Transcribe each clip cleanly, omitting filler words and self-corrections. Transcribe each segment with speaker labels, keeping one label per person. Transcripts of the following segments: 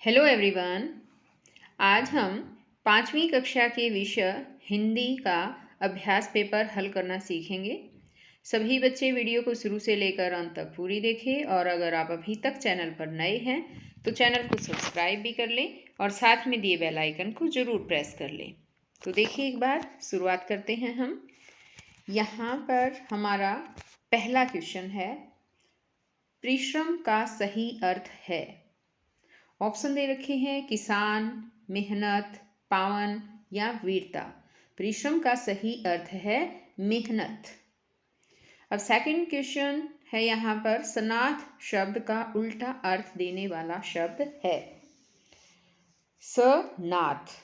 Speaker 1: Hello everyone. आज हम 5वीं कक्षा के विषय हिंदी का अभ्यास पेपर हल करना सीखेंगे। सभी बच्चे वीडियो को शुरू से लेकर अंत तक पूरी देखें और अगर आप अभी तक चैनल पर नए हैं तो चैनल को सब्सक्राइब भी कर लें और साथ में दिए बेल आइकन को ज़रूर प्रेस कर लें। तो देखिए, एक बार शुरुआत करते हैं हम। यहाँ पर हमारा पहला क्वेश्चन है, परिश्रम का सही अर्थ है। ऑप्शन दे रखे हैं किसान, मेहनत, पावन या वीरता। परिश्रम का सही अर्थ है मेहनत। अब सेकंड क्वेश्चन है, यहाँ पर सनाथ शब्द का उल्टा अर्थ देने वाला शब्द है सनाथ।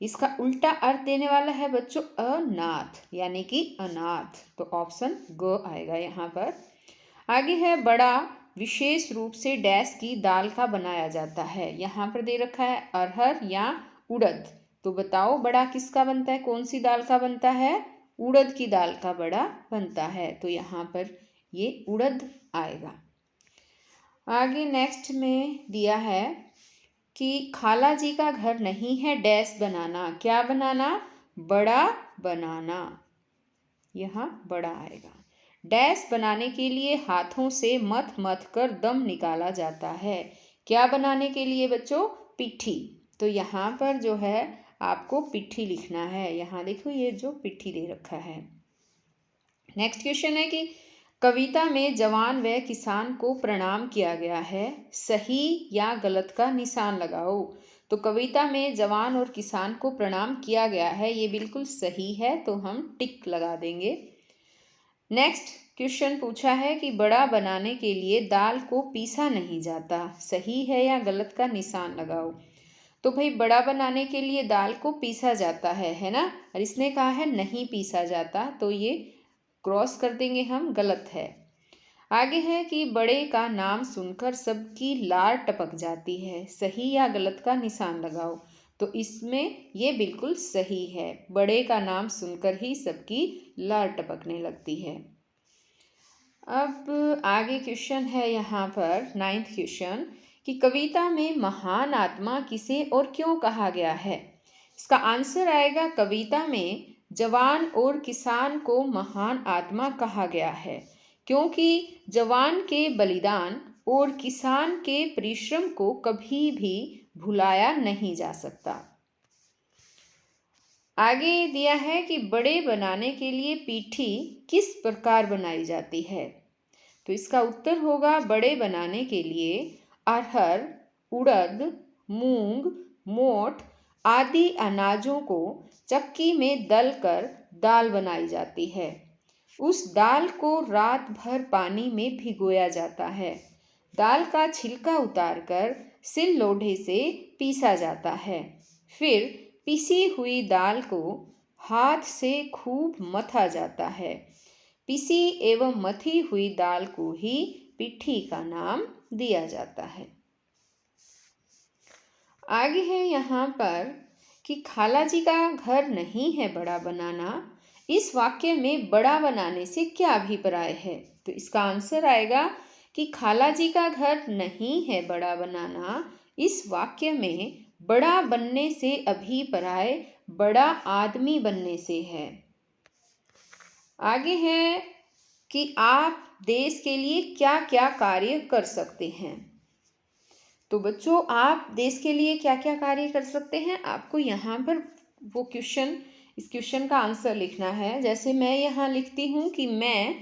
Speaker 1: इसका उल्टा अर्थ देने वाला है बच्चों अनाथ, यानी कि अनाथ। तो ऑप्शन ग आएगा यहाँ पर। आगे है, बड़ा विशेष रूप से डैश की दाल का बनाया जाता है। यहाँ पर दे रखा है अरहर या उड़द। तो बताओ बड़ा किसका बनता है, कौन सी दाल का बनता है? उड़द की दाल का बड़ा बनता है। तो यहाँ पर ये उड़द आएगा। आगे नेक्स्ट में दिया है कि खाला जी का घर नहीं है डैश बनाना। क्या बनाना? बड़ा बनाना। यहाँ बड़ा आएगा। डैश बनाने के लिए हाथों से मथ मथ कर दम निकाला जाता है। क्या बनाने के लिए बच्चों? पिट्ठी। तो यहाँ पर जो है आपको पिट्ठी लिखना है। यहाँ देखो ये जो पिट्ठी दे रखा है। नेक्स्ट क्वेश्चन है कि कविता में जवान व किसान को प्रणाम किया गया है। सही या गलत का निशान लगाओ। तो कविता में जवान और किसान को प्रणाम किया गया है, ये बिल्कुल सही है, तो हम टिक लगा देंगे। नेक्स्ट क्वेश्चन पूछा है कि बड़ा बनाने के लिए दाल को पीसा नहीं जाता। सही है या गलत का निशान लगाओ। तो भाई बड़ा बनाने के लिए दाल को पीसा जाता है ना, और इसने कहा है नहीं पीसा जाता, तो ये क्रॉस कर देंगे हम, गलत है। आगे है कि बड़े का नाम सुनकर सबकी लार टपक जाती है। सही या गलत का निशान लगाओ। तो इसमें ये बिल्कुल सही है, बड़े का नाम सुनकर ही सबकी लार टपकने लगती है। अब आगे क्वेश्चन है यहाँ पर 9th क्वेश्चन कि कविता में महान आत्मा किसे और क्यों कहा गया है। इसका आंसर आएगा, कविता में जवान और किसान को महान आत्मा कहा गया है क्योंकि जवान के बलिदान और किसान के परिश्रम को कभी भी भुलाया नहीं जा सकता। आगे दिया है कि बड़े बनाने के लिए पिट्ठी किस प्रकार बनाई जाती है। तो इसका उत्तर होगा, बड़े बनाने के लिए अरहर, उड़द, मूंग, मोठ आदि अनाजों को चक्की में दलकर दाल बनाई जाती है। उस दाल को रात भर पानी में भिगोया जाता है। दाल का छिलका उतारकर सिल लोढ़े से पीसा जाता है। फिर पिसी हुई दाल को हाथ से खूब मथा जाता है। पिसी एवं मथी हुई दाल को ही पिट्ठी का नाम दिया जाता है। आगे है यहाँ पर कि खाला जी का घर नहीं है बड़ा बनाना। इस वाक्य में बड़ा बनाने से क्या अभिप्राय है। तो इसका आंसर आएगा कि खाला जी का घर नहीं है बड़ा बनाना। इस वाक्य में बड़ा बनने से अभिप्राय बड़ा आदमी बनने से है। आगे है कि आप देश के लिए क्या क्या कार्य कर सकते हैं। तो बच्चों, आप देश के लिए क्या क्या कार्य कर सकते हैं, आपको यहाँ पर वो क्वेश्चन, इस क्वेश्चन का आंसर लिखना है। जैसे मैं यहाँ लिखती हूँ कि मैं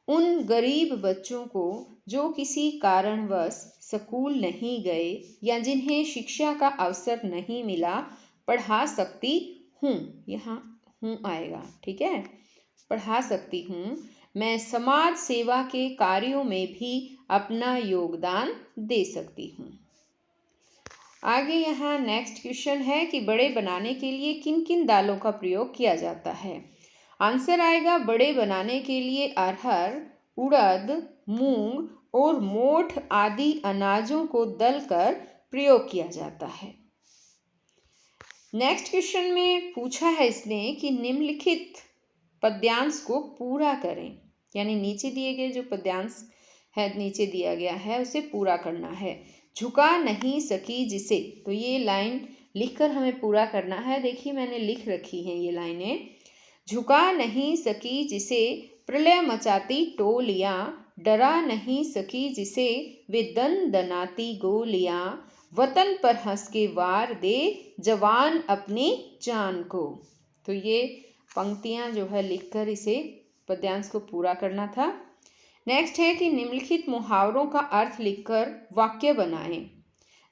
Speaker 1: उन गरीब बच्चों को जो किसी कारणवश स्कूल नहीं गए या जिन्हें शिक्षा का अवसर नहीं मिला पढ़ा सकती हूँ। यहाँ हूँ आएगा, ठीक है, पढ़ा सकती हूँ। मैं समाज सेवा के कार्यों में भी अपना योगदान दे सकती हूँ। आगे यहाँ नेक्स्ट क्वेश्चन है कि बड़े बनाने के लिए किन किन दालों का प्रयोग किया जाता है। आंसर आएगा, बड़े बनाने के लिए अरहर, उड़द, मूंग और मोठ आदि अनाजों को दलकर प्रयोग किया जाता है। नेक्स्ट क्वेश्चन में पूछा है इसने कि निम्नलिखित पद्यांश को पूरा करें, यानी नीचे दिए गए जो पद्यांश है नीचे दिया गया है उसे पूरा करना है। झुका नहीं सकी जिसे। तो ये लाइन लिखकर हमें पूरा करना है। देखिए मैंने लिख रखी हैं ये लाइनें। झुका नहीं सकी जिसे प्रलय मचाती टोलियाँ, डरा नहीं सकी जिसे वे दन दनाती गोलियाँ, वतन पर हंस के वार दे जवान अपनी जान को। तो ये पंक्तियाँ जो है लिखकर इसे पद्यांश को पूरा करना था। नेक्स्ट है कि निम्नलिखित मुहावरों का अर्थ लिखकर वाक्य बनाएं।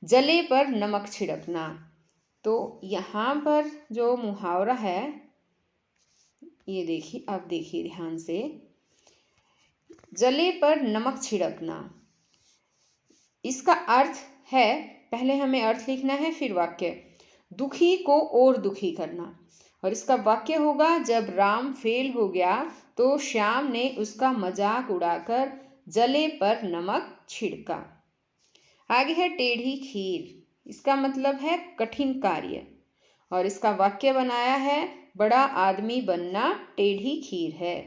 Speaker 1: जले पर नमक छिड़कना। तो यहाँ पर जो मुहावरा है ये देखिए, अब देखिए ध्यान से। जले पर नमक छिड़कना, इसका अर्थ है, पहले हमें अर्थ लिखना है फिर वाक्य। दुखी को और दुखी करना। और इसका वाक्य होगा, जब राम फेल हो गया तो श्याम ने उसका मजाक उड़ाकर जले पर नमक छिड़का। आगे है टेढ़ी खीर, इसका मतलब है कठिन कार्य। और इसका वाक्य बनाया है, बड़ा आदमी बनना टेढ़ी खीर है।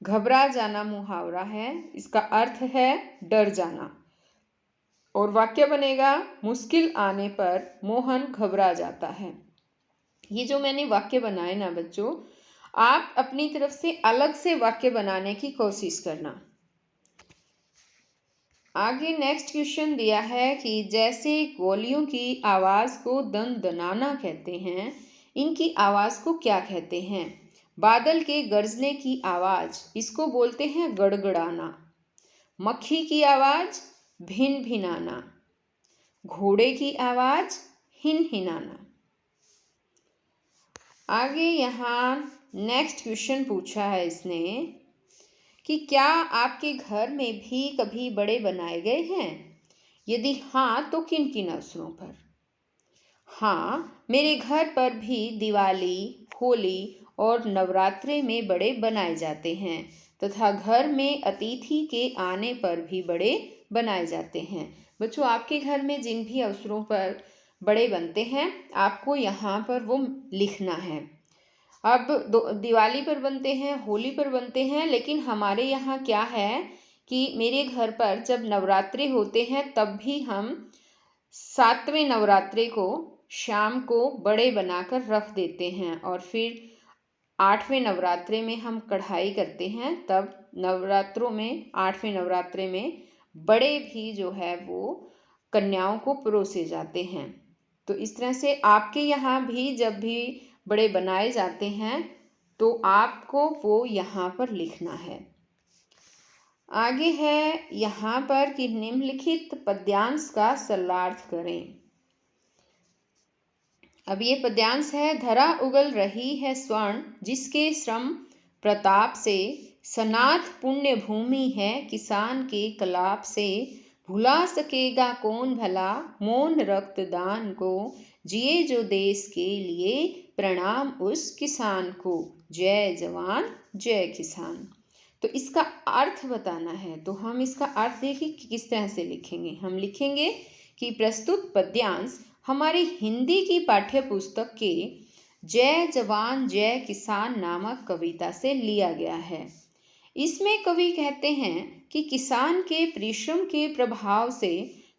Speaker 1: घबरा जाना मुहावरा है, इसका अर्थ है डर जाना। और वाक्य बनेगा, मुश्किल आने पर मोहन घबरा जाता है। ये जो मैंने वाक्य बनाए ना बच्चों, आप अपनी तरफ से अलग से वाक्य बनाने की कोशिश करना। आगे नेक्स्ट क्वेश्चन दिया है कि जैसे गोलियों की आवाज़ को दनदनाना कहते हैं, इनकी आवाज़ को क्या कहते हैं? बादल के गरजने की आवाज़, इसको बोलते हैं गड़गड़ाना। मक्खी की आवाज़ भिन भिनाना। घोड़े की आवाज़ हिन हिनाना। आगे यहाँ नेक्स्ट क्वेश्चन पूछा है इसने कि क्या आपके घर में भी कभी बड़े बनाए गए हैं? यदि हाँ तो किन किन अवसरों पर? हाँ, मेरे घर पर भी दिवाली, होली और नवरात्रे में बड़े बनाए जाते हैं तथा घर में अतिथि के आने पर भी बड़े बनाए जाते हैं। बच्चों, आपके घर में जिन भी अवसरों पर बड़े बनते हैं आपको यहाँ पर वो लिखना है। अब दिवाली पर बनते हैं, होली पर बनते हैं, लेकिन हमारे यहाँ क्या है कि मेरे घर पर जब नवरात्रे होते हैं तब भी हम 7वें नवरात्रे को शाम को बड़े बनाकर रख देते हैं और फिर 8वें नवरात्रे में हम कढ़ाई करते हैं। तब नवरात्रों में 8वें नवरात्रे में बड़े भी जो है वो कन्याओं को परोसे जाते हैं। तो इस तरह से आपके यहाँ भी जब भी बड़े बनाए जाते हैं तो आपको वो यहाँ पर लिखना है। आगे है यहाँ पर कि निम्नलिखित पद्यांश का सरलार्थ करें। अब ये पद्यांश है, धरा उगल रही है स्वर्ण जिसके श्रम प्रताप से, सनाथ पुण्य भूमि है किसान के कलाप से, भुला सकेगा कौन भला मौन रक्तदान को, जिए जो देश के लिए प्रणाम उस किसान को, जय जवान जय किसान। तो इसका अर्थ बताना है, तो हम इसका अर्थ देखिए किस तरह से लिखेंगे। हम लिखेंगे कि प्रस्तुत पद्यांश हमारी हिंदी की पाठ्य पुस्तक के जय जवान जय किसान नामक कविता से लिया गया है। इसमें कवि कहते हैं कि किसान के परिश्रम के प्रभाव से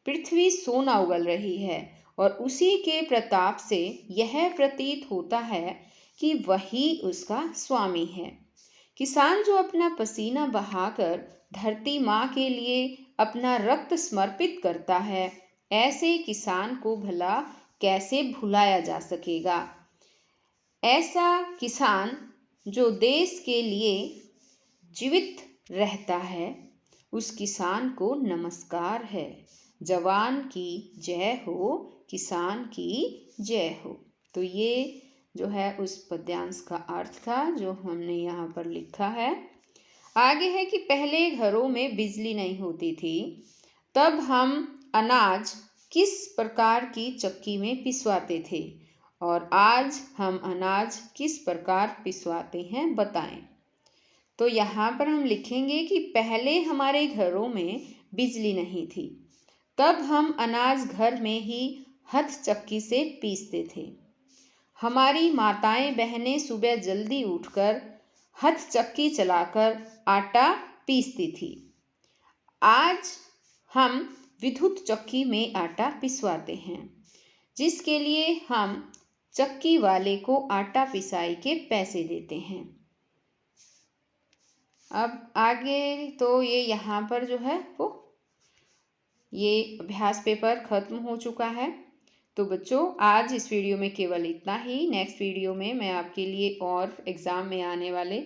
Speaker 1: पृथ्वी सोना उगल रही है और उसी के प्रताप से यह प्रतीत होता है कि वही उसका स्वामी है। किसान जो अपना पसीना बहाकर धरती माँ के लिए अपना रक्त समर्पित करता है, ऐसे किसान को भला कैसे भुलाया जा सकेगा। ऐसा किसान जो देश के लिए जीवित रहता है, उस किसान को नमस्कार है। जवान की जय हो, किसान की जय हो। तो ये जो है उस पद्यांश का अर्थ था जो हमने यहाँ पर लिखा है। आगे है कि पहले घरों में बिजली नहीं होती थी, तब हम अनाज किस प्रकार की चक्की में पिसवाते थे और आज हम अनाज किस प्रकार पिसवाते हैं बताएं। तो यहाँ पर हम लिखेंगे कि पहले हमारे घरों में बिजली नहीं थी, तब हम अनाज घर में ही हथ चक्की से पीसते थे। हमारी माताएं बहनें सुबह जल्दी उठकर हथ चक्की चलाकर आटा पीसती थी। आज हम विद्युत चक्की में आटा पिसवाते हैं, जिसके लिए हम चक्की वाले को आटा पिसाई के पैसे देते हैं। अब आगे तो ये यहाँ पर जो है वो ये अभ्यास पेपर ख़त्म हो चुका है। तो बच्चों आज इस वीडियो में केवल इतना ही। नेक्स्ट वीडियो में मैं आपके लिए और एग्ज़ाम में आने वाले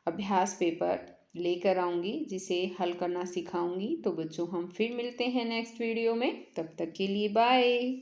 Speaker 1: अभ्यास पेपर लेकर आऊँगी, जिसे हल करना सिखाऊंगी। तो बच्चों हम फिर मिलते हैं नेक्स्ट वीडियो में, तब तक के लिए बाय।